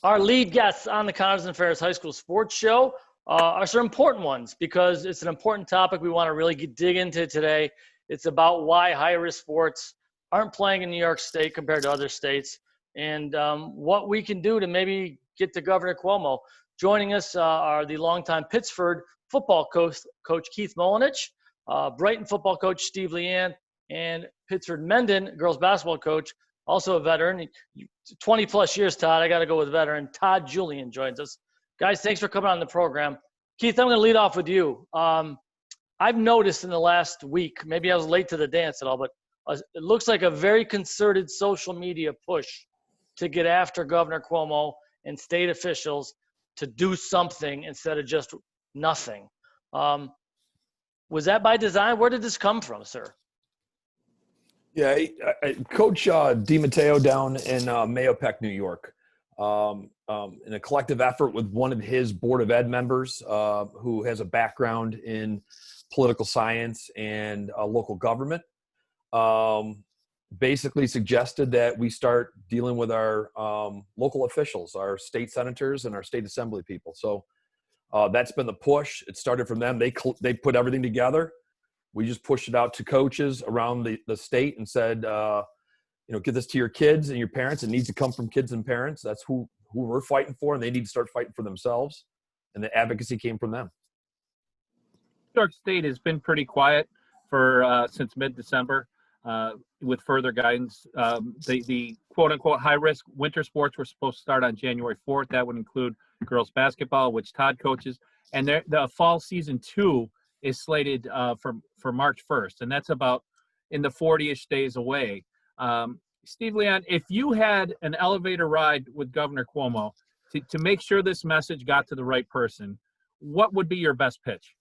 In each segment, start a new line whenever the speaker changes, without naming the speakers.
Our lead guests on the Connors and Ferris High School Sports Show are some important ones because it's an important topic we want to really dig into today. It's about why high-risk sports aren't playing in New York State compared to other states, and what we can do to maybe get to Governor Cuomo. Joining us are the longtime Pittsford football coach Keith Molinich, Brighton football coach Steve Lian, and Pittsford Mendon girls basketball coach, also a veteran, 20 plus years, Todd. I got to go with veteran. Todd Julien joins us. Guys, thanks for coming on the program. Keith, I'm going to lead off with you. I've noticed in the last week, maybe I was late to the dance at all, but it looks like a very concerted social media push to get after Governor Cuomo and state officials to do something instead of just nothing. Was that by design? Where did this come from, sir?
Yeah, Coach DiMatteo down in Mahopac, New York, in a collective effort with one of his Board of Ed members who has a background in political science and local government, basically suggested that we start dealing with our local officials, our state senators and our state assembly people. So that's been the push. It started from them. They put everything together. We just pushed it out to coaches around the state and said, get this to your kids and your parents. It needs to come from kids and parents. That's who we're fighting for, and they need to start fighting for themselves. And the advocacy came from them.
New York State has been pretty quiet for since mid-December with further guidance. The quote-unquote high-risk winter sports were supposed to start on January 4th. That would include girls basketball, which Todd coaches. And the fall season 2 is slated for March 1st, and that's about in the 40-ish days away. Steve Lian, if you had an elevator ride with Governor Cuomo to make sure this message got to the right person, what would be your best pitch?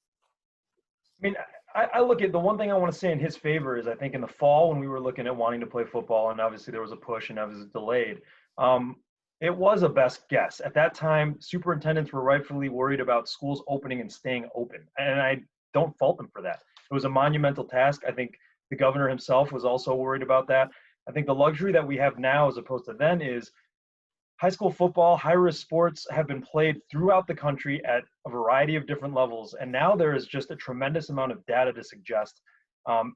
I mean, I look at the one thing I want to say in his favor is I think in the fall when we were looking at wanting to play football, and obviously there was a push and that was delayed, it was a best guess. At that time, superintendents were rightfully worried about schools opening and staying open, and I don't fault them for that. It was a monumental task. I think the governor himself was also worried about that. I think the luxury that we have now as opposed to then is high school football, high-risk sports have been played throughout the country at a variety of different levels. And now there is just a tremendous amount of data to suggest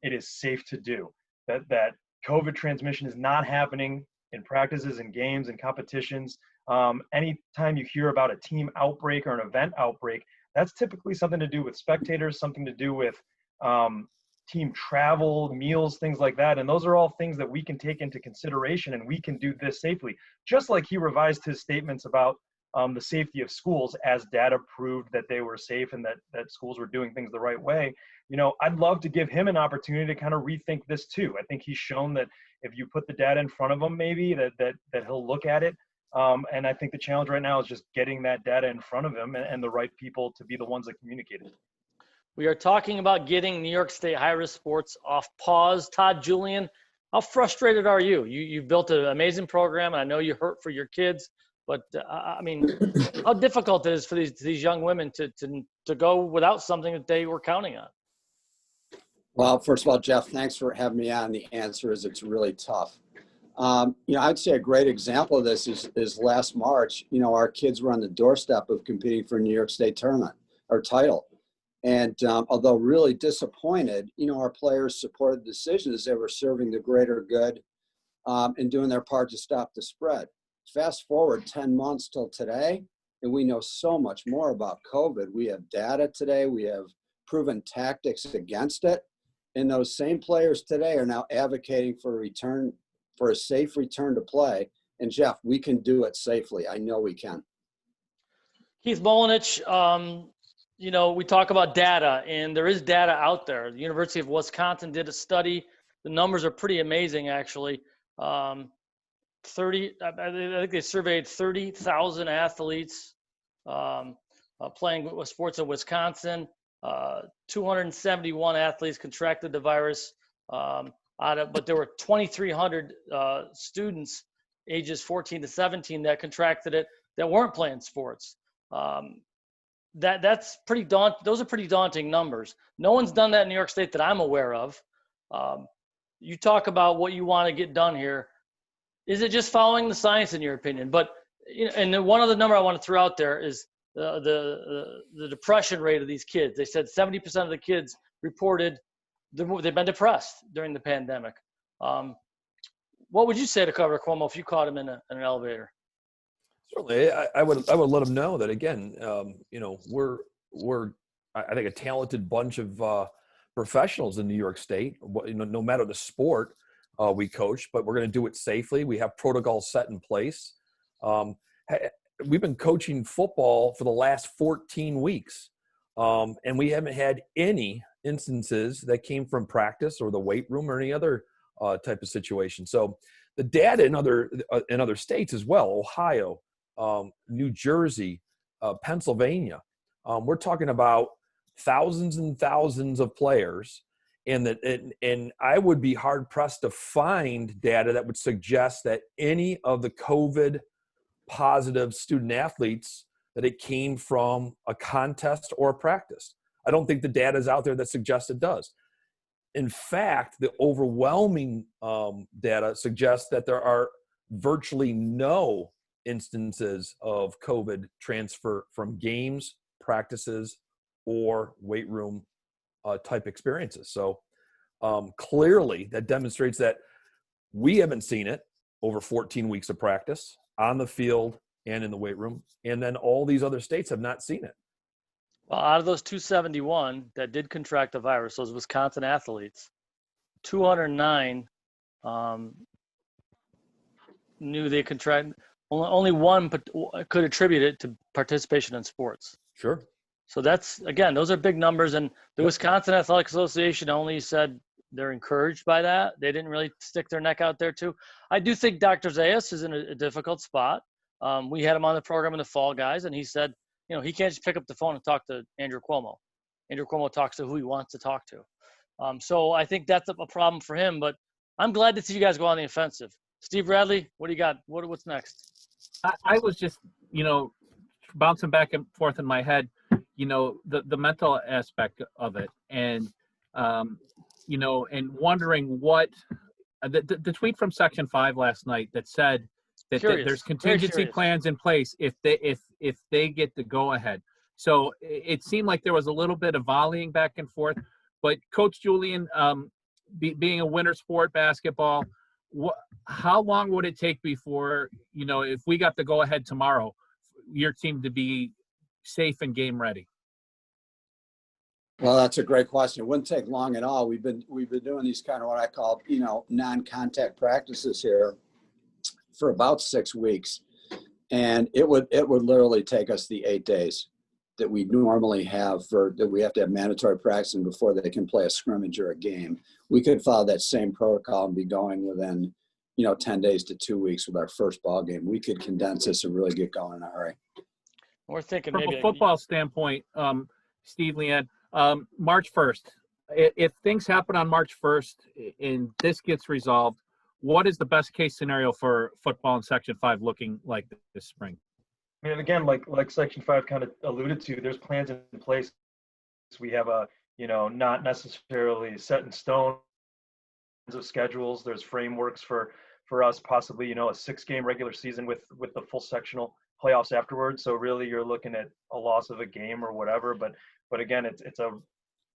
it is safe to do, that COVID transmission is not happening in practices and games and competitions. Anytime you hear about a team outbreak or an event outbreak, that's typically something to do with spectators, something to do with team travel, meals, things like that. And those are all things that we can take into consideration, and we can do this safely. Just like he revised his statements about the safety of schools as data proved that they were safe and that schools were doing things the right way. I'd love to give him an opportunity to kind of rethink this too. I think he's shown that if you put the data in front of him, maybe that he'll look at it. And I think the challenge right now is just getting that data in front of him and the right people to be the ones that communicate it.
We are talking about getting New York State high-risk sports off pause. Todd Julien, how frustrated are you? You've built an amazing program, and I know you hurt for your kids, but I mean, how difficult it is for these young women to go without something that they were counting on?
Well, first of all, Jeff, thanks for having me on. The answer is it's really tough. I'd say a great example of this is last March, our kids were on the doorstep of competing for a New York State tournament or title. And although really disappointed, our players supported the decision as they were serving the greater good and doing their part to stop the spread. Fast forward 10 months till today, and we know so much more about COVID. We have data today. We have proven tactics against it. And those same players today are now advocating for a safe return to play. And Jeff, we can do it safely. I know we can.
Keith Molinich, we talk about data, and there is data out there. The University of Wisconsin did a study. The numbers are pretty amazing, actually. I think they surveyed 30,000 athletes playing sports in Wisconsin. 271 athletes contracted the virus, but there were 2,300 students ages 14 to 17 that contracted it that weren't playing sports. That's pretty daunting. Those are pretty daunting numbers. No one's done that in New York State that I'm aware of. You talk about what you want to get done here. Is it just following the science in your opinion? But and then one other number I want to throw out there is the depression rate of these kids. They said 70% of the kids reported they've been depressed during the pandemic. What would you say to Governor Cuomo if you caught him in an elevator?
Certainly, I would let them know that again. We're I think a talented bunch of professionals in New York State. No matter the sport we coach, but we're going to do it safely. We have protocols set in place. We've been coaching football for the last 14 weeks, and we haven't had any instances that came from practice or the weight room or any other type of situation. So the data in other states as well, Ohio, New Jersey, Pennsylvania, we're talking about thousands and thousands of players, and I would be hard pressed to find data that would suggest that any of the COVID positive student athletes that it came from a contest or a practice. I don't think the data is out there that suggests it does. In fact, the overwhelming data suggests that there are virtually no instances of COVID transfer from games, practices, or weight room type experiences. So clearly that demonstrates that we haven't seen it over 14 weeks of practice on the field and in the weight room. And then all these other states have not seen it.
Well, out of those 271 that did contract the virus, those Wisconsin athletes, 209 knew they contracted. Only one could attribute it to participation in sports.
Sure.
So that's, again, those are big numbers. And the Wisconsin Athletic Association only said they're encouraged by that. They didn't really stick their neck out there too. I do think Dr. Zayas is in a difficult spot. We had him on the program in the fall, guys, and he said, he can't just pick up the phone and talk to Andrew Cuomo. Andrew Cuomo talks to who he wants to talk to. So I think that's a problem for him, but I'm glad to see you guys go on the offensive. Steve Bradley, what do you got? What's next?
I was just, bouncing back and forth in my head, the mental aspect of it, and and wondering what the tweet from Section 5 last night that said that there's contingency plans in place if they get the go ahead. So it seemed like there was a little bit of volleying back and forth, but Coach Julien, being a winter sport, basketball, how long would it take before, if we got the go ahead tomorrow, your team to be safe and game ready?
Well, that's a great question. It wouldn't take long at all. We've been doing these kind of what I call, non-contact practices here for about 6 weeks. And it would literally take us the 8 days that we normally have that we have to have mandatory practicing before they can play a scrimmage or a game. We could follow that same protocol and be going within, 10 days to 2 weeks with our first ball game. We could condense this and really get going in a hurry.
We're thinking
from
maybe
a football standpoint, Steve, Lian, March 1st, if things happen on March 1st and this gets resolved, what is the best case scenario for football in Section 5 looking like this spring?
I mean, again, like Section 5 kind of alluded to, there's plans in place. We have not necessarily set in stone of schedules. There's frameworks for us, possibly, a 6-game regular season with the full sectional playoffs afterwards. So really you're looking at a loss of a game or whatever. But again, it's a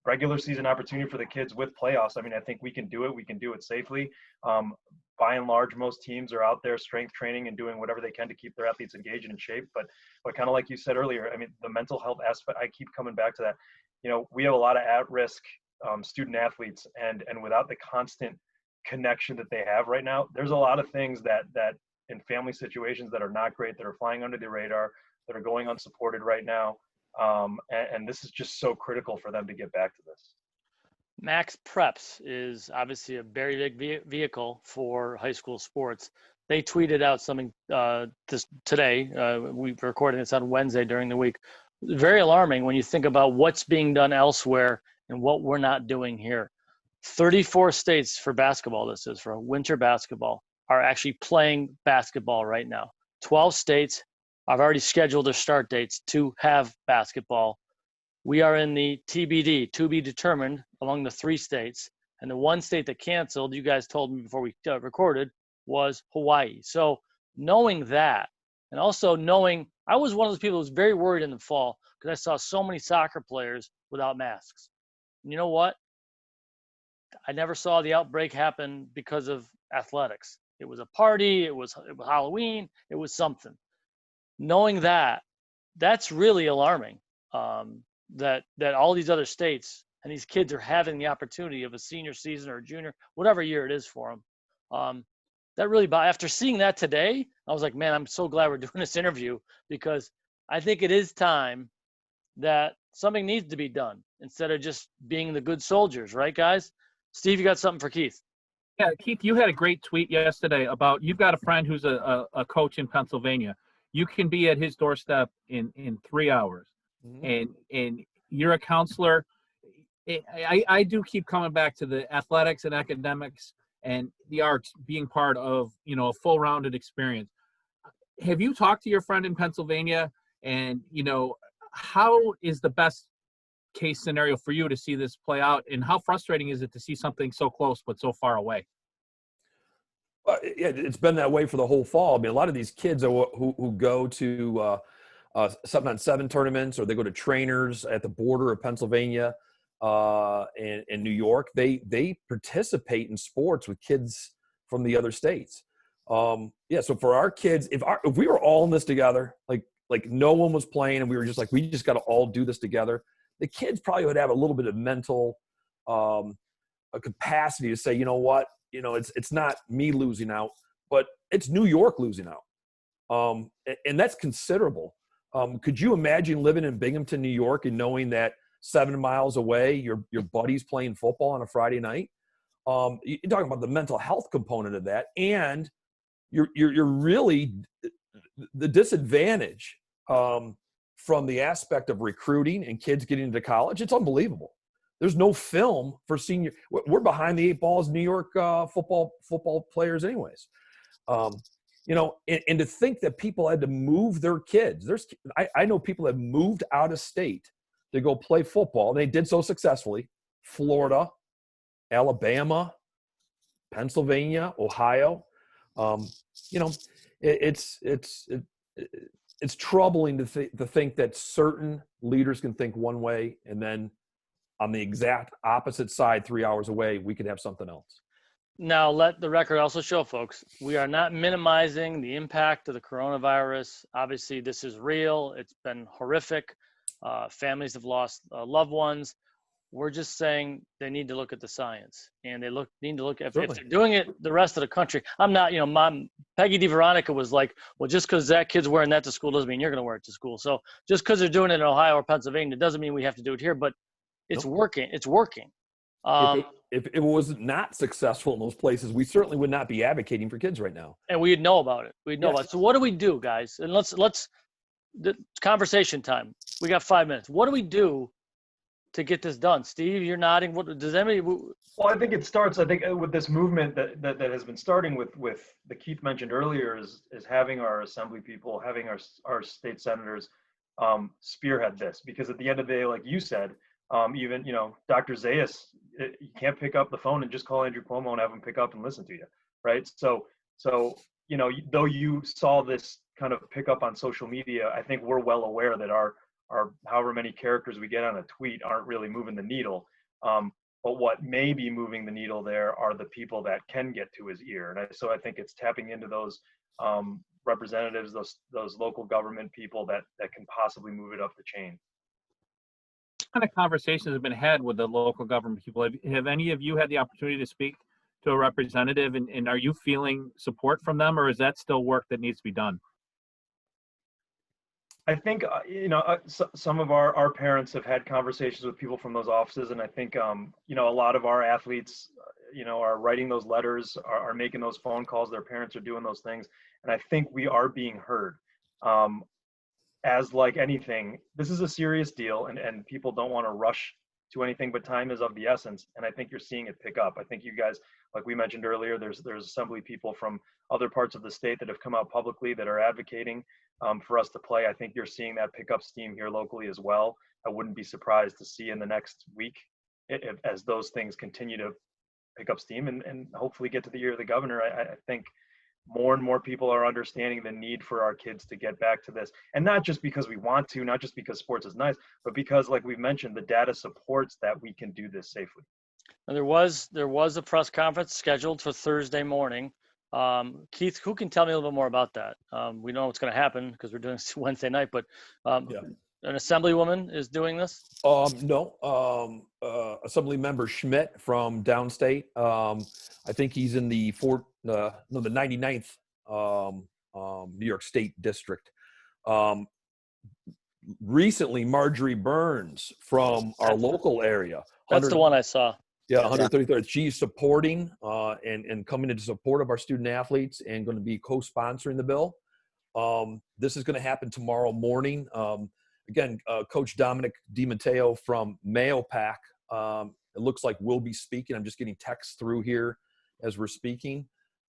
regular season opportunity for the kids with playoffs. I mean, I think we can do it. We can do it safely. By and large, most teams are out there strength training and doing whatever they can to keep their athletes engaged and in shape. But kind of like you said earlier, I mean, the mental health aspect, I keep coming back to that. We have a lot of at-risk student athletes, and without the constant connection that they have right now, there's a lot of things that in family situations that are not great, that are flying under the radar, that are going unsupported right now. And this is just so critical for them to get back to this.
Max Preps is obviously a very big vehicle for high school sports. They tweeted out something today. We're recording this on Wednesday during the week. Very alarming when you think about what's being done elsewhere and what we're not doing here. 34 states for basketball, this is for winter basketball, are actually playing basketball right now. 12 states have already scheduled their start dates to have basketball. We are in the TBD, to be determined, among the 3 states. And the one state that canceled, you guys told me before we recorded, was Hawaii. So knowing that, And also knowing I was one of those people who was very worried in the fall because I saw so many soccer players without masks. And you know what? I never saw the outbreak happen because of athletics. It was a party, it was Halloween, it was something. Knowing that, that's really alarming. That all these other states and these kids are having the opportunity of a senior season or a junior, whatever year it is for them. That really, after seeing that today, I was like, man, I'm so glad we're doing this interview because I think it is time that something needs to be done instead of just being the good soldiers, right, guys? Steve, you got something for Keith?
Yeah, Keith, you had a great tweet yesterday about you've got a friend who's a coach in Pennsylvania. You can be at his doorstep in 3 hours, and you're a counselor. I do keep coming back to the athletics and academics and the arts being part of a full-rounded experience. Have you talked to your friend in Pennsylvania, and how is the best case scenario for you to see this play out, and how frustrating is it to see something so close but so far away?
Yeah, it's been that way for the whole fall. I mean, a lot of these kids who go to 7-on-7 tournaments, or they go to trainers at the border of Pennsylvania and New York. They participate in sports with kids from the other states. Yeah, so for our kids, if we were all in this together, like no one was playing, and we were just like, we just got to all do this together, the kids probably would have a little bit of mental a capacity to say, you know what, it's not me losing out, but it's New York losing out. And that's considerable. Could you imagine living in Binghamton, New York, and knowing that 7 miles away, your buddy's playing football on a Friday night? You're talking about the mental health component of that, and you're really the disadvantage from the aspect of recruiting and kids getting into college. It's unbelievable. There's no film for senior. We're behind the 8 balls, New York football players, anyways. And to think that people had to move their kids. I know people have moved out of state to go play football. They did so successfully. Florida, Alabama, Pennsylvania, Ohio. It's troubling to think that certain leaders can think one way, and then on the exact opposite side, 3 hours away, we could have something else.
Now, let the record also show, folks, we are not minimizing the impact of the coronavirus. Obviously, this is real. It's been horrific. Families have lost loved ones. We're just saying they need to look at the science, and they need to look at if they're doing it the rest of the country. I'm not, Mom Peggy DeVeronica was like, well, just because that kid's wearing that to school doesn't mean you're going to wear it to school. So just because they're doing it in Ohio or Pennsylvania doesn't mean we have to do it here. But it's working. It's working.
If it was not successful in those places, we certainly would not be advocating for kids right now.
And we'd know about it. We'd know about it. So what do we do, guys? And let's the conversation time. We got 5 minutes. What do we do to get this done? Steve, you're nodding. What does anybody?
Well, I think it starts. I think with this movement that has been starting with the Keith mentioned earlier is having our assembly people, having our state senators spearhead this, because at the end of the day, like you said, even Dr. Zayas, you can't pick up the phone and just call Andrew Cuomo and have him pick up and listen to you, right? So though you saw this kind of pick up on social media, I think we're well aware that our however many characters we get on a tweet aren't really moving the needle. But what may be moving the needle there are the people that can get to his ear. And so I think it's tapping into those representatives, those local government people that can possibly move it up the chain.
What kind of conversations have been had with the local government people? Have any of you had the opportunity to speak to a representative, and are you feeling support from them, or is that still work that needs to be done?
I think, some of our parents have had conversations with people from those offices. And I think, a lot of our athletes, are writing those letters, are making those phone calls. Their parents are doing those things. And I think we are being heard. As like anything, this is a serious deal, and people don't want to rush to anything, but time is of the essence. And I think you're seeing it pick up. I think you guys, like we mentioned earlier, there's assembly people from other parts of the state that have come out publicly that are advocating for us to play. I think you're seeing that pick up steam here locally as well. I wouldn't be surprised to see in the next week, as those things continue to pick up steam and hopefully get to the ear of the governor. I think more and more people are understanding the need for our kids to get back to this. And not just because we want to, not just because sports is nice, but because, like we've mentioned, the data supports that we can do this safely.
And there was a press conference scheduled for Thursday morning. Keith, who can tell me a little bit more about that? We know what's going to happen because we're doing this Wednesday night, but an assemblywoman is doing this?
No. Assembly member Schmidt from downstate. I think he's in the 99th New York State district. Recently, Marjorie Burns from our local area.
That's the one I saw.
Yeah, 133rd. She's supporting and coming into support of our student athletes and going to be co-sponsoring the bill. This is going to happen tomorrow morning. Again, Coach Dominic DiMatteo from Mayo Pack, it looks like will be speaking. I'm just getting texts through here as we're speaking.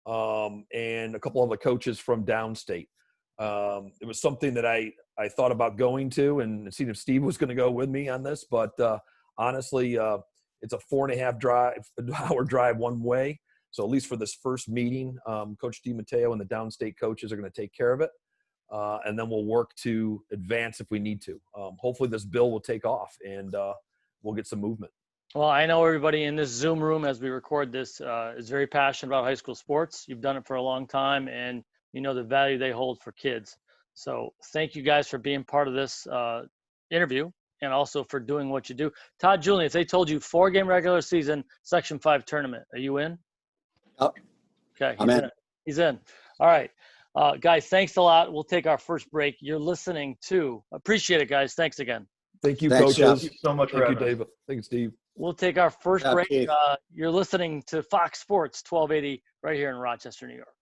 And a couple of the coaches from downstate. It was something that I thought about going to and seeing if Steve was going to go with me on this. But honestly, it's a 4.5-hour drive one way. So at least for this first meeting, Coach DiMatteo and the downstate coaches are going to take care of it. And then we'll work to advance if we need to. Hopefully this bill will take off and we'll get some movement.
Well, I know everybody in this Zoom room as we record this is very passionate about high school sports. You've done it for a long time, and you know the value they hold for kids. So thank you guys for being part of this interview and also for doing what you do. Todd Julien, if they told you 4-game regular season, Section 5 tournament, are you in?
Oh,
okay,
I'm in.
He's in. All right. Guys, thanks a lot. We'll take our first break. You're listening to. Appreciate it, guys. Thanks again.
Thanks,
coaches.
Jeff.
Thank you so much for
Thank you,
having us.
David. Thank you, Steve.
We'll take our first break.
Keith.
You're listening to Fox Sports 1280 right here in Rochester, New York.